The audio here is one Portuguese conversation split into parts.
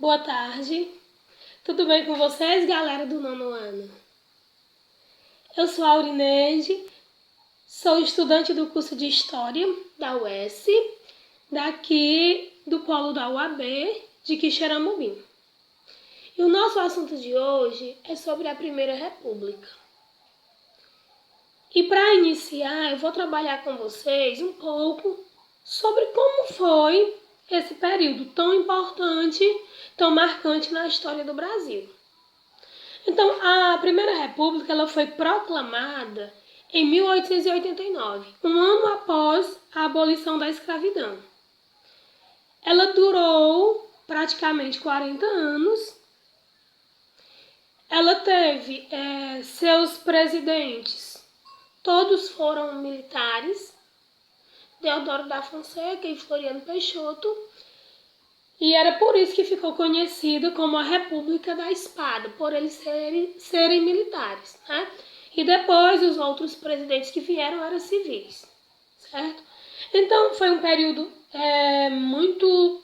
Boa tarde, tudo bem com vocês, galera do nono ano? Eu sou a Aurineide, sou estudante do curso de História da UES, daqui do polo da UAB, de Quixeramobim. E o nosso assunto de hoje é sobre a Primeira República. E para iniciar, eu vou trabalhar com vocês um pouco sobre como foi esse período tão importante, tão marcante na história do Brasil. Então, a Primeira República ela foi proclamada em 1889, um ano após a abolição da escravidão. Ela durou praticamente 40 anos. Ela teve seus presidentes, todos foram militares, Deodoro da Fonseca e Floriano Peixoto, e era por isso que ficou conhecida como a República da Espada, por eles serem militares, né? E depois os outros presidentes que vieram eram civis, certo? Então foi um período muito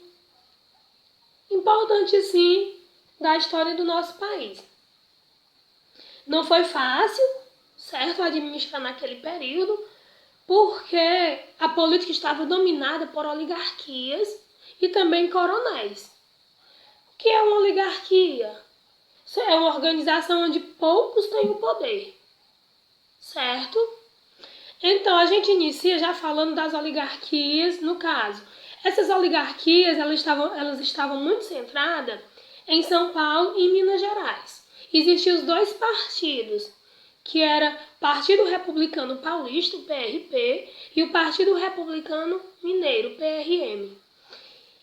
importante, sim, da história do nosso país. Não foi fácil, certo, administrar naquele período, porque a política estava dominada por oligarquias e também coronéis. O que é uma oligarquia? É uma organização onde poucos têm o poder, certo? Então, a gente inicia já falando das oligarquias, no caso. Essas oligarquias, elas estavam muito centradas em São Paulo e Minas Gerais. Existiam os dois partidos, que era Partido Republicano Paulista, o PRP, e o Partido Republicano Mineiro, o PRM.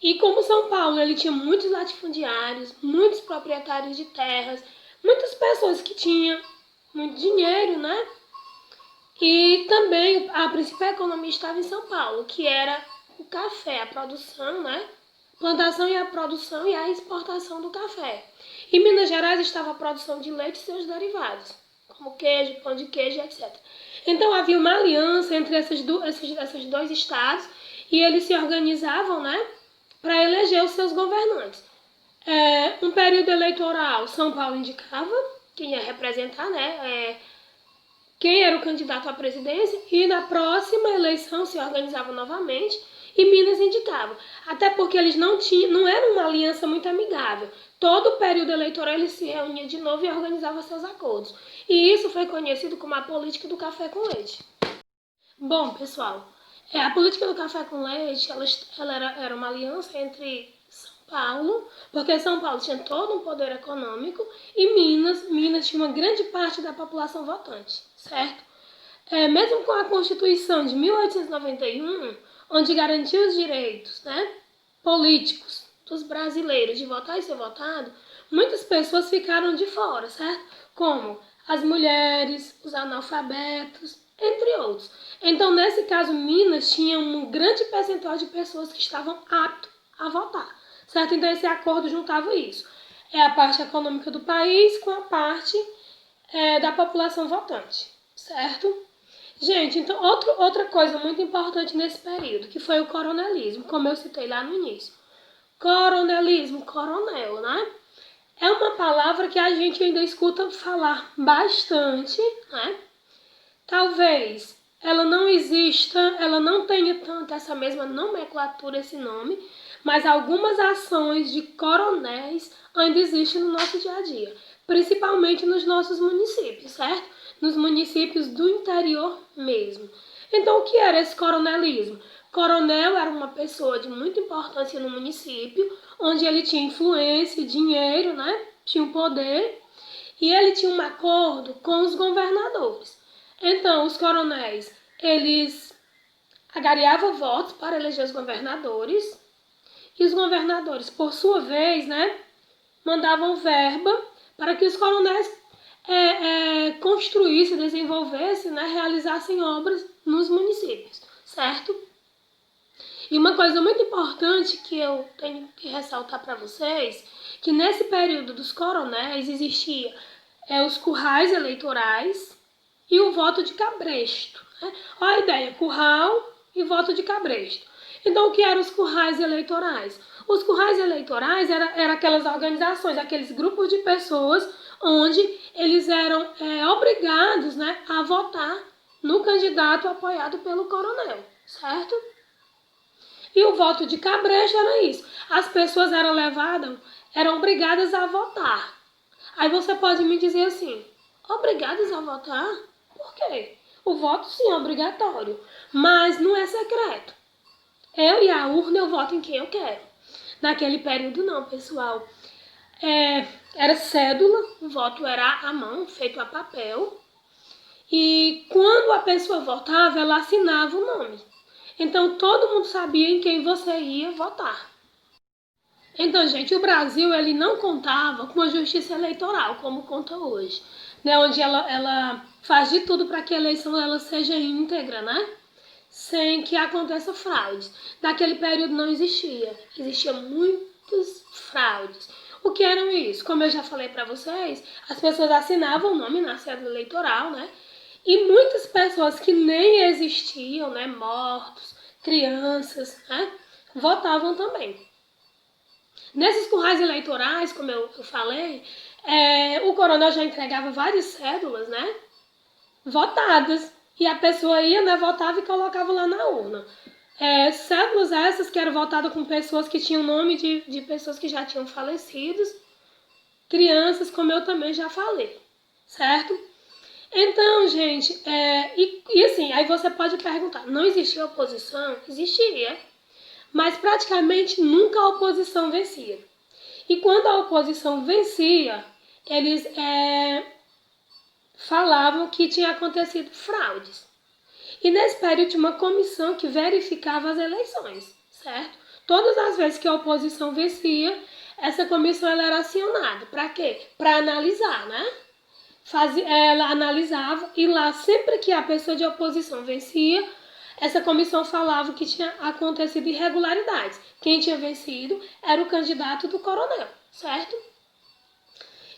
E como São Paulo ele tinha muitos latifundiários, muitos proprietários de terras, muitas pessoas que tinham muito dinheiro, né? E também a principal economia estava em São Paulo, que era o café, a produção, né? Plantação e a produção e a exportação do café. Em Minas Gerais estava a produção de leite e seus derivados, como queijo, pão de queijo, etc. Então havia uma aliança entre esses dois estados e eles se organizavam, né, para eleger os seus governantes. Um período eleitoral, São Paulo indicava quem ia representar, né, quem era o candidato à presidência, e na próxima eleição se organizava novamente e Minas indicava. Até porque eles não era uma aliança muito amigável. Todo o período eleitoral eles se reuniam de novo e organizavam seus acordos. E isso foi conhecido como a política do café com leite. Bom, pessoal, a política do café com leite ela era uma aliança entre São Paulo, porque São Paulo tinha todo um poder econômico, e Minas tinha uma grande parte da população votante, certo? Mesmo com a Constituição de 1891, onde garantia os direitos, né, políticos dos brasileiros de votar e ser votado, muitas pessoas ficaram de fora, certo? Como as mulheres, os analfabetos, entre outros. Então, nesse caso, Minas tinha um grande percentual de pessoas que estavam aptas a votar, certo? Então, esse acordo juntava isso. É a parte econômica do país com a parte da população votante, certo? Gente, então, outra coisa muito importante nesse período, que foi o coronelismo, como eu citei lá no início. Coronelismo, coronel, né? É uma palavra que a gente ainda escuta falar bastante, né? Talvez ela não exista, ela não tenha tanto essa mesma nomenclatura, esse nome, mas algumas ações de coronéis ainda existem no nosso dia a dia, principalmente nos nossos municípios, certo? Nos municípios do interior mesmo. Então, o que era esse coronelismo? Coronel era uma pessoa de muita importância no município, onde ele tinha influência, dinheiro, né? Tinha um poder, e ele tinha um acordo com os governadores. Então, os coronéis, eles agariavam votos para eleger os governadores, e os governadores, por sua vez, né, mandavam verba para que os coronéis construíssem, desenvolvessem, né, realizassem obras nos municípios, certo? E uma coisa muito importante que eu tenho que ressaltar para vocês, que nesse período dos coronéis existia os currais eleitorais e o voto de cabresto. Né? Olha a ideia, curral e voto de cabresto. Então, o que eram os currais eleitorais? Os currais eleitorais eram aquelas organizações, aqueles grupos de pessoas onde eles eram obrigados, né, a votar no candidato apoiado pelo coronel, certo? E o voto de cabresto era isso. As pessoas eram obrigadas a votar. Aí você pode me dizer assim, obrigadas a votar? Por quê? O voto sim é obrigatório, mas não é secreto. Eu e a urna eu voto em quem eu quero. Naquele período não, pessoal. Era cédula, o voto era à mão, feito a papel. E quando a pessoa votava, ela assinava o nome. Então todo mundo sabia em quem você ia votar. Então, gente, o Brasil ele não contava com a justiça eleitoral, como conta hoje, né? Onde ela faz de tudo para que a eleição ela seja íntegra, né? Sem que aconteça fraudes. Naquele período não existia. Existiam muitas fraudes. O que eram isso? Como eu já falei para vocês, as pessoas assinavam o nome na cédula eleitoral, né? E muitas pessoas que nem existiam, né? Mortos, crianças, né? Votavam também. Nesses currais eleitorais, como eu falei, o coronel já entregava várias cédulas, né? Votadas. E a pessoa ia, né, votava e colocava lá na urna. Cédulas essas que eram votadas com pessoas que tinham nome de pessoas que já tinham falecido, crianças, como eu também já falei, certo? Então, gente, e assim, aí você pode perguntar, não existia oposição? Existia, mas praticamente nunca a oposição vencia. E quando a oposição vencia, eles falavam que tinha acontecido fraudes. E nesse período tinha uma comissão que verificava as eleições, certo? Todas as vezes que a oposição vencia, essa comissão ela era acionada. Para quê? Para analisar, né? Ela analisava e lá, sempre que a pessoa de oposição vencia, essa comissão falava que tinha acontecido irregularidades. Quem tinha vencido era o candidato do coronel, certo?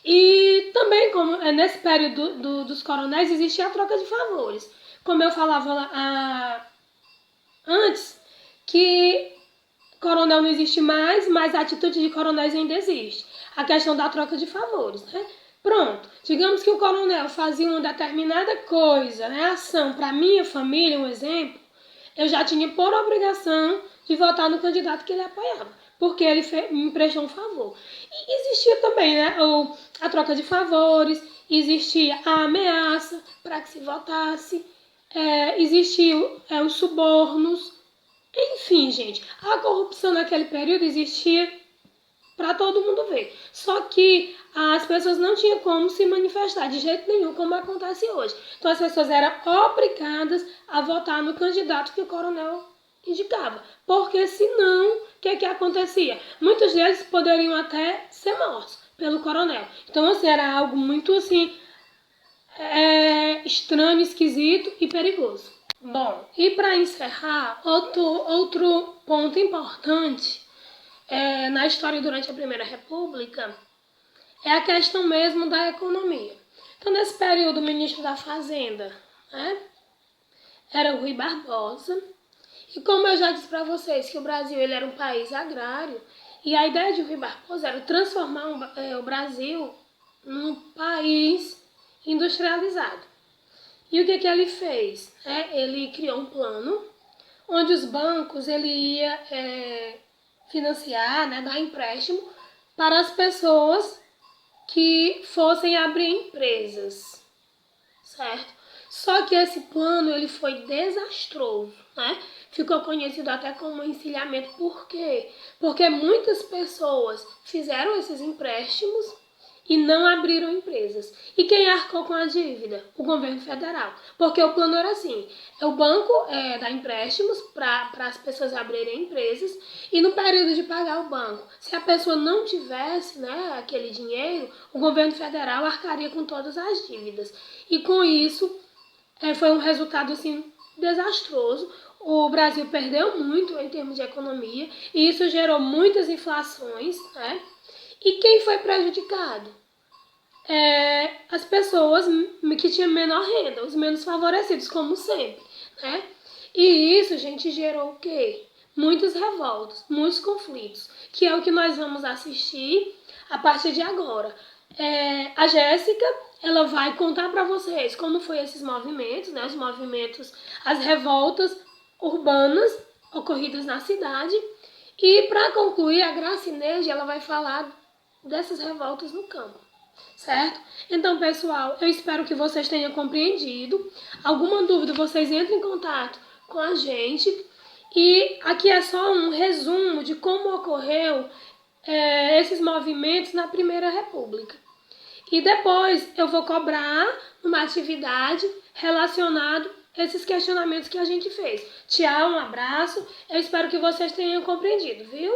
E também, como nesse período dos coronéis, existia a troca de favores. Como eu falava antes, que coronel não existe mais, mas a atitude de coronéis ainda existe. A questão da troca de favores, né? Pronto, digamos que o coronel fazia uma determinada coisa, né, ação para minha família, um exemplo, eu já tinha por obrigação de votar no candidato que ele apoiava, porque ele me prestou um favor. E existia também, né, a troca de favores, existia a ameaça para que se votasse, existiam os subornos, enfim, gente, a corrupção naquele período existia para todo mundo ver. Só que as pessoas não tinham como se manifestar de jeito nenhum, como acontece hoje. Então as pessoas eram obrigadas a votar no candidato que o coronel indicava. Porque senão, o que acontecia? Muitos deles poderiam até ser mortos pelo coronel. Então, assim, era algo muito, assim, estranho, esquisito e perigoso. Bom, e para encerrar, outro ponto importante na história durante a Primeira República é a questão mesmo da economia. Então, nesse período, o ministro da Fazenda, né, era o Rui Barbosa. E como eu já disse para vocês que o Brasil ele era um país agrário, e a ideia de Rui Barbosa era transformar o Brasil num país industrializado. E o que ele fez? Ele criou um plano onde os bancos ele ia financiar, né, dar empréstimo para as pessoas que fossem abrir empresas, certo? Só que esse plano ele foi desastroso, né? Ficou conhecido até como encilhamento. Por quê? Porque muitas pessoas fizeram esses empréstimos e não abriram empresas. E quem arcou com a dívida? O governo federal. Porque o plano era assim, o banco dá empréstimos para as pessoas abrirem empresas e no período de pagar o banco, se a pessoa não tivesse, né, aquele dinheiro, o governo federal arcaria com todas as dívidas. E com isso, foi um resultado assim, desastroso. O Brasil perdeu muito em termos de economia e isso gerou muitas inflações, né? E quem foi prejudicado? As pessoas que tinham menor renda, os menos favorecidos, como sempre, né? E isso, gente, gerou o quê? muitas revoltas, muitos conflitos, que é o que nós vamos assistir a partir de agora. A Jéssica, ela vai contar para vocês como foi esses movimentos, né? Os movimentos, as revoltas urbanas ocorridas na cidade. E para concluir, a Gracinege, ela vai falar dessas revoltas no campo, certo? Então, pessoal, eu espero que vocês tenham compreendido. Alguma dúvida, vocês entrem em contato com a gente. E aqui é só um resumo de como ocorreu esses movimentos na Primeira República. E depois eu vou cobrar uma atividade relacionada a esses questionamentos que a gente fez. Tchau, um abraço. Eu espero que vocês tenham compreendido, viu?